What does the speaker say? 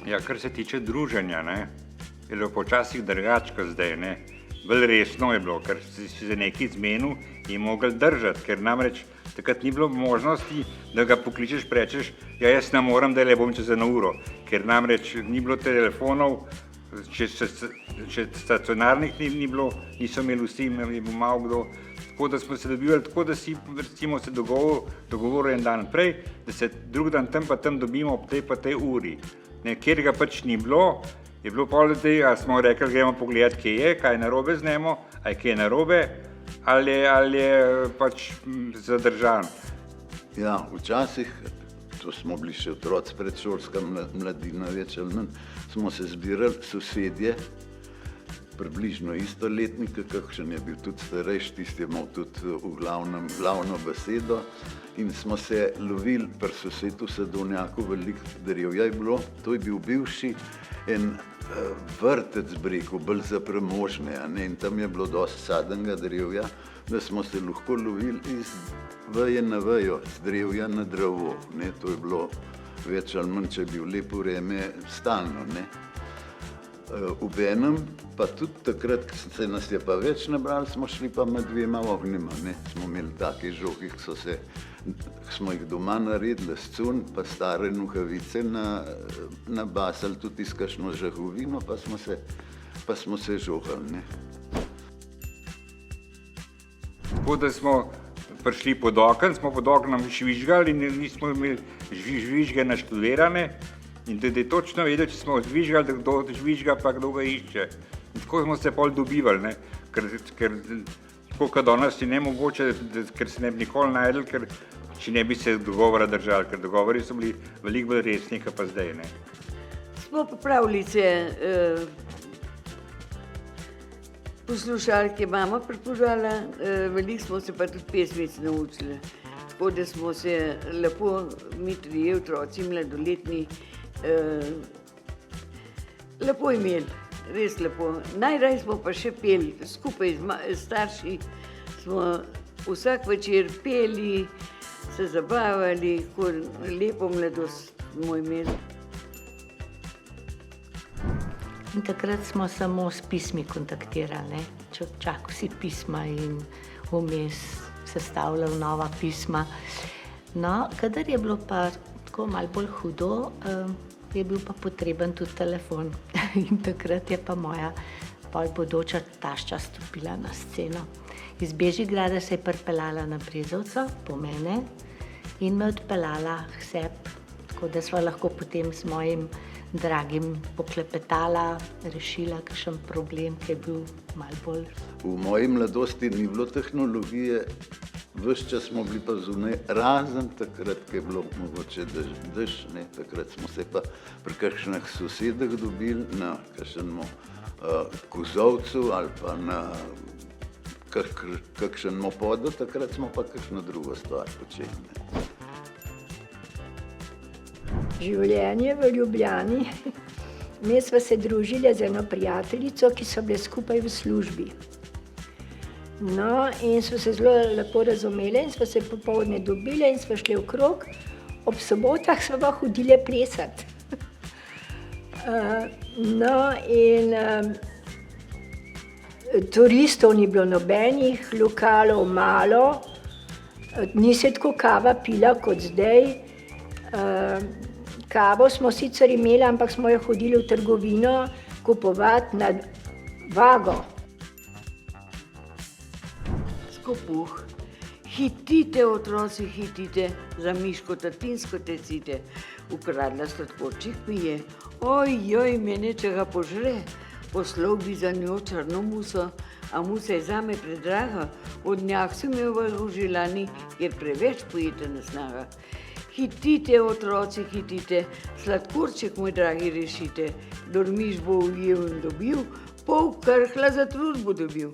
Ja, kar se tiče druženja, ne, je bilo počasih drugače kot zdaj, ne. Bolj resno je bilo, ker si se nekaj zmenil in mogel držati, ker namreč takrat ni bilo možnosti, da ga pokličeš, rečeš, ja, jaz ne morem, da le bom čez eno uro, ker namreč ni bilo telefonov, če stacionarnih ni bilo, niso imeli vsi, je bil malo kdo, tako da smo se dobivali tako, da si recimo se dogovoril en dan prej, da se drug dan tam pa tam dobimo ob tej pa tej uri. Kjer ga pač ni bilo, je bilo pol zdaj, a smo rekli, gremo pogledati, kje je, kaj je narobe z njemu, a je kje narobe, ali je pač zadržan. Ja, včasih, to smo bili še otroci, predšolska mladina več ali manj, smo se zbirali sosedje, približno istoletnike, kakšen je bil tudi starejši, tisti je imel tudi v glavno besedo in smo se lovili pri sosedu Sadovnjaku, veliko drevja je bilo, to je bil bivši en vrtec, bi rekel, bolj za premožne, in tam je bilo dosti sadnega drevja, da smo se lahko lovili iz veje na vejo, z drevja na drevo, to je bilo več ali manj, če je bil lepo vreme, stalno, Obenem, pa tudi takrat, ko se nas je pa več nabrali, smo šli pa med dvema ognjima, smo imeli take žogi, ki smo jih doma naredili, scun, pa stare nohavice nabasali tudi iz kakšno žahovino, pa smo se žogali, Tako da smo prišli pod okn, smo pod oknom žvižgali in nismo imeli žvižge naštudirane, in tudi točno vedeli, če smo žvižgali, da kdo žvižga, pa kdo ga išče. In tako smo se pol dobivali, ker tako kot danes je nemogoče, ker se ne bi nikoli najdel, ker če ne bi se dogovora držali, ker dogovori so bili veliko bolj resni, kot pa zdaj, Smo pa pravljice poslušali, ki je mama pripovedala, veliko smo se pa tudi pesmic naučili. Tako da smo se lepo, mi trije otroci, mladoletni, lepo imeli, res lepo. Najraje smo pa še peli, skupaj z starši smo vsak večer peli, se zabavali, ko lepo mladost smo imeli. In takrat smo samo s pismi kontaktirali, čakal si pisma in vmes sestavljal nova pisma. No, kadar je bilo pa tako malo bolj hudo, je bil pa potreben tudi telefon. In takrat je pa moja pol bodoča tašča stopila na sceno. Iz Bežigrada se je pripeljala na Brezovico po mene in me odpeljala k sebi, tako da sva lahko potem z mojim dragim poklepetala, rešila kakšen problem, ki je bil malo bolj. V moji mladosti ni bilo tehnologije, ves čas smo bili pa zunaj, razen takrat, ko je bilo mogoče dež, takrat smo se pa pri kakšnih sosedah dobili na kakšnem kozovcu ali pa na kakšen mopodu, takrat smo pa kakšno drugo stvar počeli. Življenje v Ljubljani. Mi sva se družili z eno prijateljico, ki so bile skupaj v službi. No, in sva se zelo lepo razumeli in sva se popoldne dobili in sva šli okrog. Ob sobotah sva pa hodili plesati. No, in turistov ni bilo nobenih, lokalov malo, ni se tako kava pila kot zdaj. Kavo smo sicer imeli, ampak smo jo hodili v trgovino kupovati na vago. Skopuh, hitite otroci, hitite, za Miško Tatinsko tecite, ukradla sladkorček pije. Ojoj, mene čega požre, poslal bi za njo črno muso, a musa je zame predraga, od njah sem jo v želani, jer preveč pojete ne snaga. Hitite, otroci, hitite, sladkorček, moj dragi, rešite, kdor miš bo ujel in dobil, pol krhla za trud bo dobil.